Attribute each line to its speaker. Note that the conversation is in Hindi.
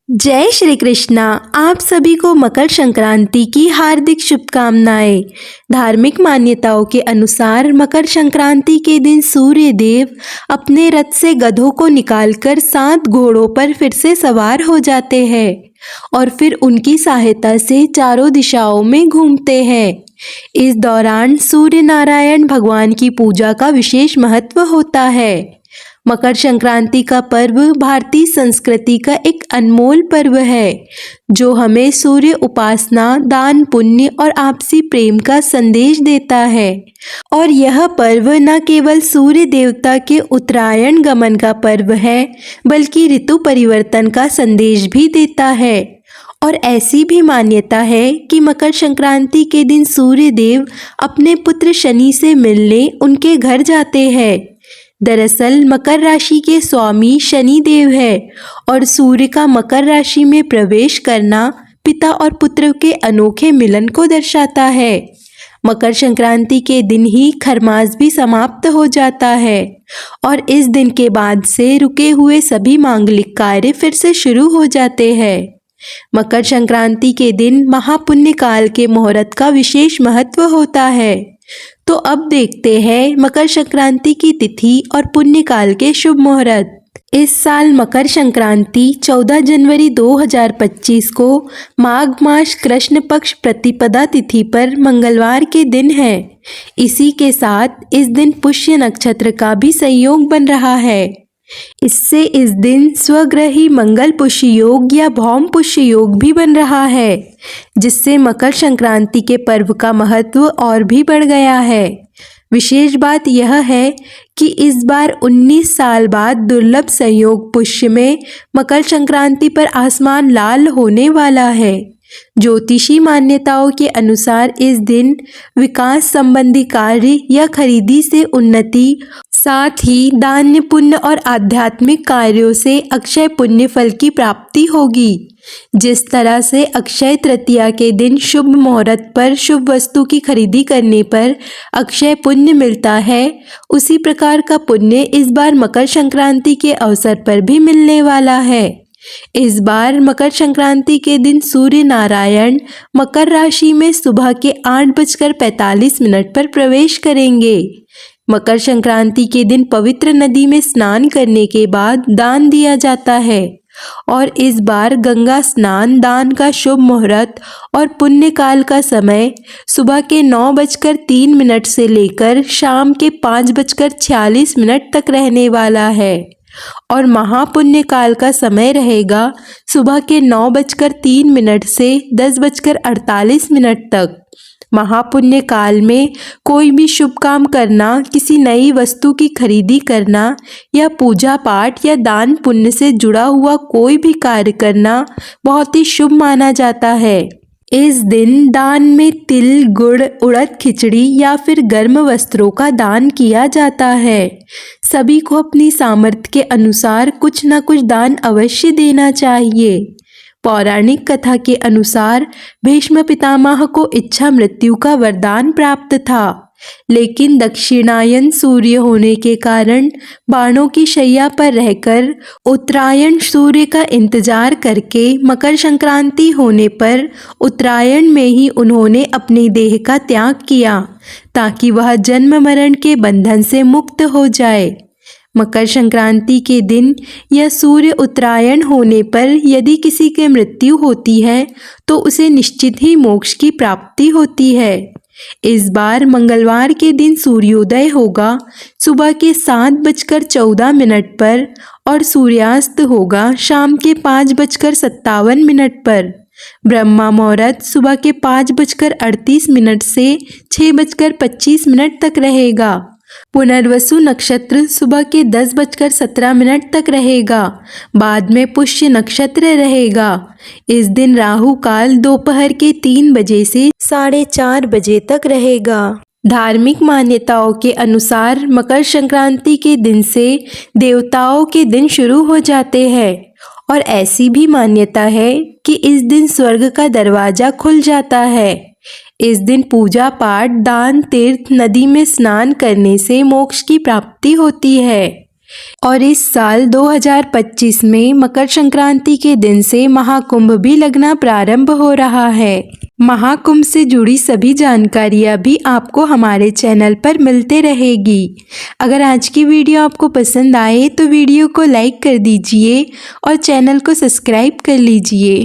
Speaker 1: जय श्री कृष्णा। आप सभी को मकर संक्रांति की हार्दिक शुभकामनाएं। धार्मिक मान्यताओं के अनुसार मकर संक्रांति के दिन सूर्य देव अपने रथ से गधों को निकालकर 7 घोड़ों पर फिर से सवार हो जाते हैं और फिर उनकी सहायता से चारों दिशाओं में घूमते हैं। इस दौरान सूर्य नारायण भगवान की पूजा का विशेष महत्व होता है। मकर संक्रांति का पर्व भारतीय संस्कृति का एक अनमोल पर्व है जो हमें सूर्य उपासना, दान पुण्य और आपसी प्रेम का संदेश देता है। और यह पर्व न केवल सूर्य देवता के उत्तरायण गमन का पर्व है बल्कि ऋतु परिवर्तन का संदेश भी देता है। और ऐसी भी मान्यता है कि मकर संक्रांति के दिन सूर्य देव अपने पुत्र शनि से मिलने उनके घर जाते हैं। दरअसल मकर राशि के स्वामी शनि देव है और सूर्य का मकर राशि में प्रवेश करना पिता और पुत्र के अनोखे मिलन को दर्शाता है। मकर संक्रांति के दिन ही खरमास भी समाप्त हो जाता है और इस दिन के बाद से रुके हुए सभी मांगलिक कार्य फिर से शुरू हो जाते हैं। मकर संक्रांति के दिन महापुण्य काल के मुहूर्त का विशेष महत्व होता है। तो अब देखते हैं मकर संक्रांति की तिथि और पुण्य काल के शुभ मुहूर्त। इस साल मकर संक्रांति 14 जनवरी 2025 को माघ मास कृष्ण पक्ष प्रतिपदा तिथि पर मंगलवार के दिन है। इसी के साथ इस दिन पुष्य नक्षत्र का भी संयोग बन रहा है। इससे इस दिन स्वग्रही मंगल पुष्य योग या भौम पुष्य योग भी बन रहा है, जिससे मकर संक्रांति के पर्व का महत्व और भी बढ़ गया है। विशेष बात यह है कि इस बार 19 साल बाद दुर्लभ संयोग पुष्य में मकर संक्रांति पर आसमान लाल होने वाला है। ज्योतिषी मान्यताओं के अनुसार इस दिन विकास संबंधी कार्य या खरीदी से उन्नति, साथ ही दान पुण्य और आध्यात्मिक कार्यों से अक्षय पुण्य फल की प्राप्ति होगी। जिस तरह से अक्षय तृतीया के दिन शुभ मुहूर्त पर शुभ वस्तु की खरीदी करने पर अक्षय पुण्य मिलता है, उसी प्रकार का पुण्य इस बार मकर संक्रांति के अवसर पर भी मिलने वाला है। इस बार मकर संक्रांति के दिन सूर्य नारायण मकर राशि में सुबह के 8:45 पर प्रवेश करेंगे। मकर संक्रांति के दिन पवित्र नदी में स्नान करने के बाद दान दिया जाता है और इस बार गंगा स्नान दान का शुभ मुहूर्त और पुण्य काल का समय सुबह के 9:03 से लेकर शाम के 5:46 तक रहने वाला है और महापुण्य काल का समय रहेगा सुबह के 9:03 से 10:48 तक। महापुण्य काल में कोई भी शुभ काम करना, किसी नई वस्तु की खरीदी करना या पूजा पाठ या दान पुण्य से जुड़ा हुआ कोई भी कार्य करना बहुत ही शुभ माना जाता है। इस दिन दान में तिल, गुड़, उड़द खिचड़ी या फिर गर्म वस्त्रों का दान किया जाता है। सभी को अपनी सामर्थ्य के अनुसार कुछ न कुछ दान अवश्य देना चाहिए। पौराणिक कथा के अनुसार भीष्म पितामह को इच्छा मृत्यु का वरदान प्राप्त था, लेकिन दक्षिणायन सूर्य होने के कारण बाणों की शैया पर रहकर उत्तरायण सूर्य का इंतजार करके मकर संक्रांति होने पर उत्तरायण में ही उन्होंने अपनी देह का त्याग किया ताकि वह जन्म मरण के बंधन से मुक्त हो जाए। मकर संक्रांति के दिन या सूर्य उत्तरायण होने पर यदि किसी की मृत्यु होती है तो उसे निश्चित ही मोक्ष की प्राप्ति होती है। इस बार मंगलवार के दिन सूर्योदय होगा सुबह के 7:14 पर और सूर्यास्त होगा शाम के 5:57 पर। ब्रह्मा मुहूर्त सुबह के 5:38 से 6:25 तक रहेगा। पुनर्वसु नक्षत्र सुबह के 10:17 तक रहेगा। बाद में पुष्य नक्षत्र रहेगा। इस दिन राहु काल दोपहर के 3 बजे से 4:30 बजे तक रहेगा। धार्मिक मान्यताओं के अनुसार मकर संक्रांति के दिन से देवताओं के दिन शुरू हो जाते हैं और ऐसी भी मान्यता है कि इस दिन स्वर्ग का दरवाजा खुल जाता है। इस दिन पूजा पाठ, दान, तीर्थ, नदी में स्नान करने से मोक्ष की प्राप्ति होती है। और इस साल 2025 में मकर संक्रांति के दिन से महाकुंभ भी लगना प्रारंभ हो रहा है। महाकुंभ से जुड़ी सभी जानकारियाँ भी आपको हमारे चैनल पर मिलते रहेगी। अगर आज की वीडियो आपको पसंद आए तो वीडियो को लाइक कर दीजिए और चैनल को सब्सक्राइब कर लीजिए।